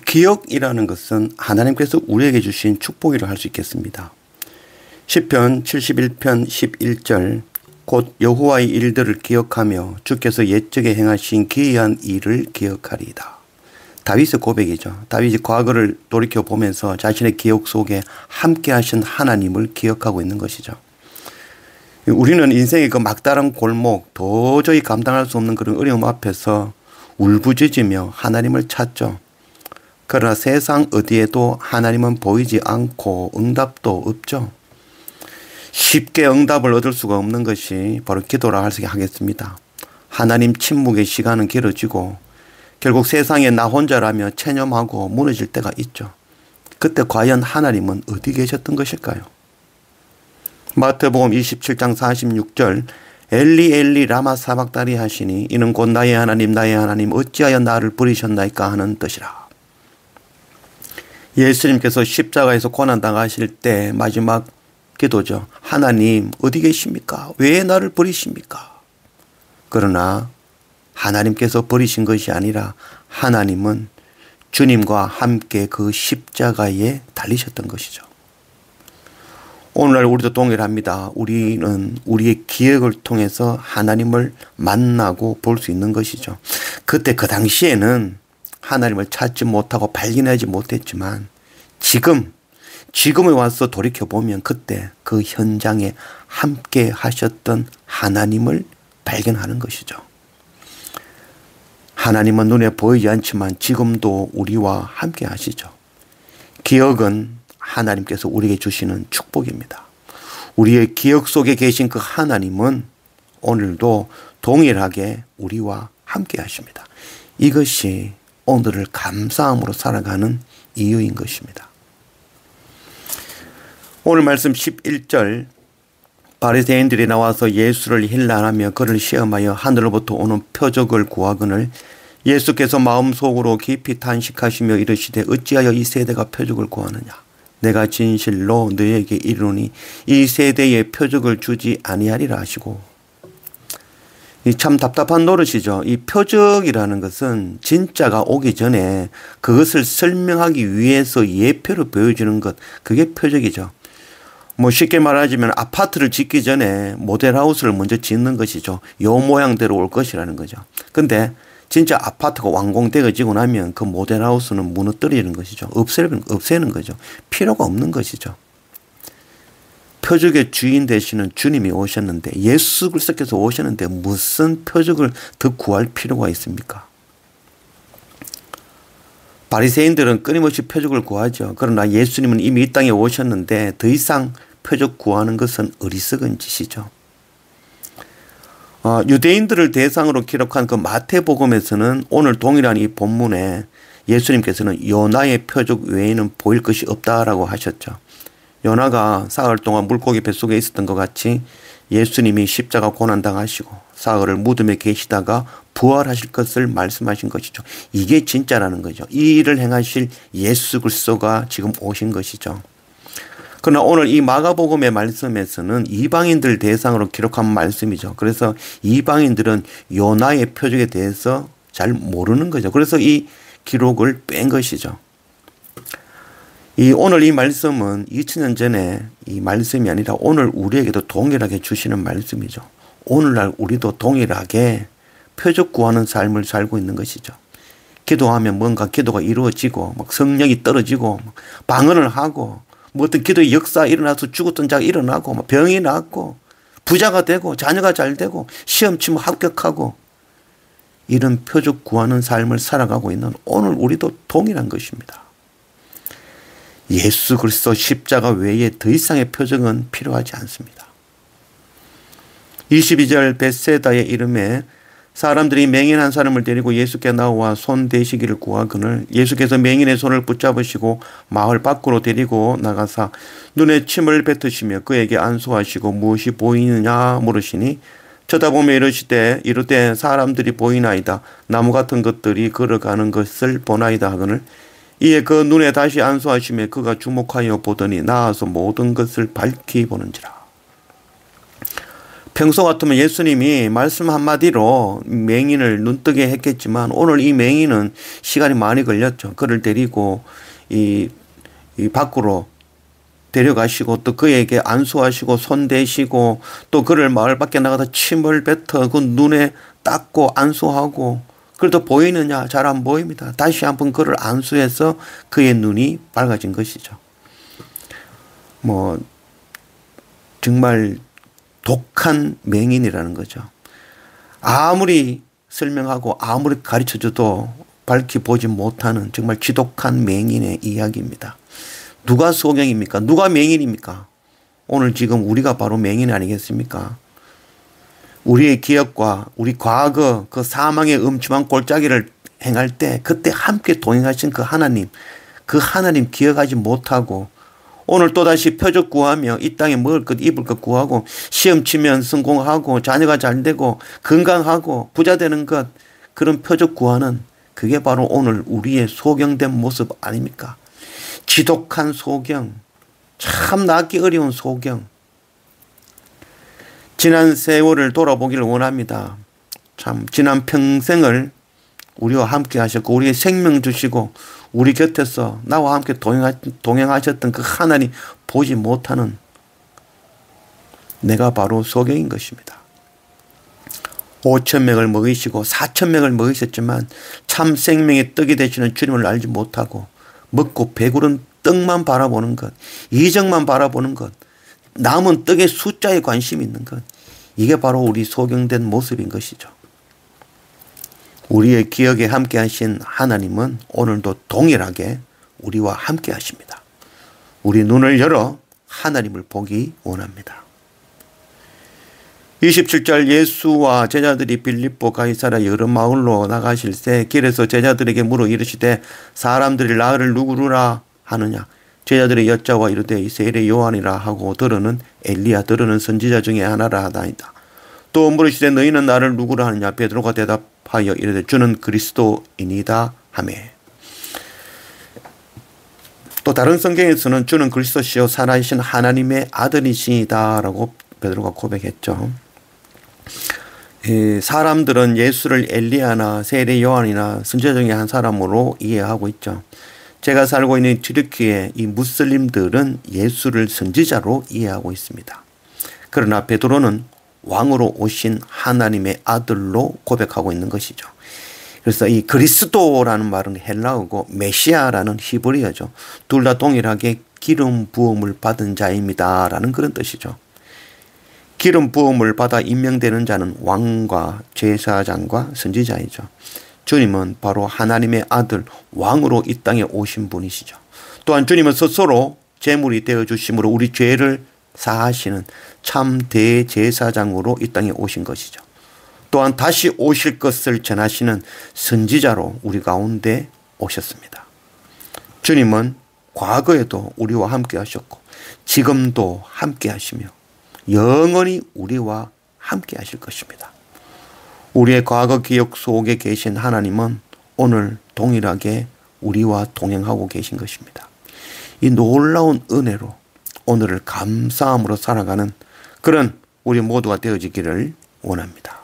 기억이라는 것은 하나님께서 우리에게 주신 축복이라 할 수 있겠습니다. 시편 71편 11절 곧 여호와의 일들을 기억하며 주께서 옛적에 행하신 기이한 일을 기억하리이다. 다윗의 고백이죠. 다윗이 과거를 돌이켜보면서 자신의 기억 속에 함께 하신 하나님을 기억하고 있는 것이죠. 우리는 인생의 그 막다른 골목, 도저히 감당할 수 없는 그런 어려움 앞에서 울부짖으며 하나님을 찾죠. 그러나 세상 어디에도 하나님은 보이지 않고 응답도 없죠. 쉽게 응답을 얻을 수가 없는 것이 바로 기도라 할 수 하겠습니다. 하나님 침묵의 시간은 길어지고 결국 세상에 나 혼자라며 체념하고 무너질 때가 있죠. 그때 과연 하나님은 어디 계셨던 것일까요? 마태복음 27장 46절 엘리 엘리 라마 사박다리 하시니 이는 곧 나의 하나님 어찌하여 나를 버리셨나이까 하는 뜻이라. 예수님께서 십자가에서 고난당하실 때 마지막 기도죠. 하나님 어디 계십니까? 왜 나를 버리십니까? 그러나 하나님께서 버리신 것이 아니라 하나님은 주님과 함께 그 십자가에 달리셨던 것이죠. 오늘날 우리도 동일합니다. 우리는 우리의 기억을 통해서 하나님을 만나고 볼 수 있는 것이죠. 그때 그 당시에는 하나님을 찾지 못하고 발견하지 못했지만 지금에 와서 돌이켜보면 그때 그 현장에 함께 하셨던 하나님을 발견하는 것이죠. 하나님은 눈에 보이지 않지만 지금도 우리와 함께 하시죠. 기억은 하나님께서 우리에게 주시는 축복입니다. 우리의 기억 속에 계신 그 하나님은 오늘도 동일하게 우리와 함께 하십니다. 이것이 오늘을 감사함으로 살아가는 이유인 것입니다. 오늘 말씀 11절 바리새인들이 나와서 예수를 힐난하며 그를 시험하여 하늘로부터 오는 표적을 구하거늘 예수께서 마음속으로 깊이 탄식하시며 이르시되 어찌하여 이 세대가 표적을 구하느냐. 내가 진실로 너에게 이르노니 이 세대에 표적을 주지 아니하리라 하시고. 참 답답한 노릇이죠. 이 표적이라는 것은 진짜가 오기 전에 그것을 설명하기 위해서 예표로 보여주는 것, 그게 표적이죠. 쉽게 말하자면 아파트를 짓기 전에 모델하우스를 먼저 짓는 것이죠. 요 모양대로 올 것이라는 거죠. 근데 진짜 아파트가 완공되어지고 나면 그 모델하우스는 무너뜨리는 것이죠. 없애는 거죠. 필요가 없는 것이죠. 표적의 주인 되시는 주님이 오셨는데 예수 그리스도께서 오셨는데 무슨 표적을 더 구할 필요가 있습니까? 바리새인들은 끊임없이 표적을 구하죠. 그러나 예수님은 이미 이 땅에 오셨는데 더 이상 표적 구하는 것은 어리석은 짓이죠. 유대인들을 대상으로 기록한 그 마태복음에서는 오늘 동일한 이 본문에 예수님께서는 요나의 표적 외에는 보일 것이 없다라고 하셨죠. 요나가 사흘 동안 물고기 뱃속에 있었던 것 같이 예수님이 십자가 고난당하시고 사흘을 무덤에 계시다가 부활하실 것을 말씀하신 것이죠. 이게 진짜라는 거죠. 이 일을 행하실 예수 그리스도가 지금 오신 것이죠. 그러나 오늘 이 마가복음의 말씀에서는 이방인들 대상으로 기록한 말씀이죠. 그래서 이방인들은 요나의 표적에 대해서 잘 모르는 거죠. 그래서 이 기록을 뺀 것이죠. 오늘 이 말씀은 2000년 전에 이 말씀이 아니라 오늘 우리에게도 동일하게 주시는 말씀이죠. 오늘날 우리도 동일하게 표적 구하는 삶을 살고 있는 것이죠. 기도하면 뭔가 기도가 이루어지고 막 성령이 떨어지고 방언을 하고 어떤 기도의 역사 일어나서 죽었던 자가 일어나고 병이 낫고 부자가 되고 자녀가 잘 되고 시험 치면 합격하고 이런 표적 구하는 삶을 살아가고 있는 오늘 우리도 동일한 것입니다. 예수 그리스도 십자가 외에 더 이상의 표적은 필요하지 않습니다. 22절 벳세다의 이름에 사람들이 맹인 한 사람을 데리고 예수께 나와 손 대시기를 구하거늘 예수께서 맹인의 손을 붙잡으시고 마을 밖으로 데리고 나가사 눈에 침을 뱉으시며 그에게 안수하시고 무엇이 보이느냐 물으시니 쳐다보며 이르되 사람들이 보이나이다. 나무 같은 것들이 걸어가는 것을 보나이다 하거늘 이에 그 눈에 다시 안수하시며 그가 주목하여 보더니 나아서 모든 것을 밝히 보는지라. 평소 같으면 예수님이 말씀 한마디로 맹인을 눈뜨게 했겠지만 오늘 이 맹인은 시간이 많이 걸렸죠. 그를 데리고 이 밖으로 데려가시고 또 그에게 안수하시고 손대시고 또 그를 마을 밖에 나가서 침을 뱉어 그 눈에 닦고 안수하고 그래도 보이느냐? 잘 안 보입니다. 다시 한번 그를 안수해서 그의 눈이 밝아진 것이죠. 뭐 정말 독한 맹인이라는 거죠. 아무리 설명하고 아무리 가르쳐줘도 밝히 보지 못하는 정말 지독한 맹인의 이야기입니다. 누가 소경입니까? 누가 맹인입니까? 오늘 지금 우리가 바로 맹인 아니겠습니까? 우리의 기억과 우리 과거 그 사망의 음침한 골짜기를 행할 때 그때 함께 동행하신 그 하나님 기억하지 못하고 오늘 또다시 표적 구하며 이 땅에 먹을 것 입을 것 구하고 시험 치면 성공하고 자녀가 잘 되고 건강하고 부자 되는 것 그런 표적 구하는 그게 바로 오늘 우리의 소경된 모습 아닙니까? 지독한 소경, 참 낫기 어려운 소경. 지난 세월을 돌아보기를 원합니다. 참 지난 평생을 우리와 함께 하셨고 우리의 생명 주시고 우리 곁에서 나와 함께 동행하셨던 그 하나님 보지 못하는 내가 바로 소경인 것입니다. 5,000명을 먹이시고 4,000명을 먹이셨지만 참 생명의 떡이 되시는 주님을 알지 못하고 먹고 배부른 떡만 바라보는 것, 이정만 바라보는 것, 남은 떡의 숫자에 관심이 있는 것, 이게 바로 우리 소경된 모습인 것이죠. 우리의 기억에 함께 하신 하나님은 오늘도 동일하게 우리와 함께 하십니다. 우리 눈을 열어 하나님을 보기 원합니다. 27절 예수와 제자들이 빌립보 가이사랴 여러 마을로 나가실 때 길에서 제자들에게 물어 이르시되 사람들이 나를 누구라 하느냐 제자들의 여자와 이르되 이 세례 요한이라 하고 더러는 엘리야 더러는 선지자 중에 하나라 하다이다. 또 물으시되 너희는 나를 누구라 하느냐 베드로가 대답하여 이르되 주는 그리스도이니다 하매. 또 다른 성경에서는 주는 그리스도시요 살아계신 하나님의 아들이시다 라고 베드로가 고백했죠. 사람들은 예수를 엘리야나 세례 요한이나 선지자 중에 한 사람으로 이해하고 있죠. 제가 살고 있는 튀르키예 이 무슬림들은 예수를 선지자로 이해하고 있습니다. 그러나 베드로는 왕으로 오신 하나님의 아들로 고백하고 있는 것이죠. 그래서 이 그리스도라는 말은 헬라어고 메시아라는 히브리어죠. 둘 다 동일하게 기름 부음을 받은 자입니다 라는 그런 뜻이죠. 기름 부음을 받아 임명되는 자는 왕과 제사장과 선지자이죠. 주님은 바로 하나님의 아들 왕으로 이 땅에 오신 분이시죠. 또한 주님은 스스로 제물이 되어주심으로 우리 죄를 사하시는 참 대제사장으로 이 땅에 오신 것이죠. 또한 다시 오실 것을 전하시는 선지자로 우리 가운데 오셨습니다. 주님은 과거에도 우리와 함께 하셨고 지금도 함께 하시며 영원히 우리와 함께 하실 것입니다. 우리의 과거 기억 속에 계신 하나님은 오늘 동일하게 우리와 동행하고 계신 것입니다. 이 놀라운 은혜로 오늘을 감사함으로 살아가는 그런 우리 모두가 되어지기를 원합니다.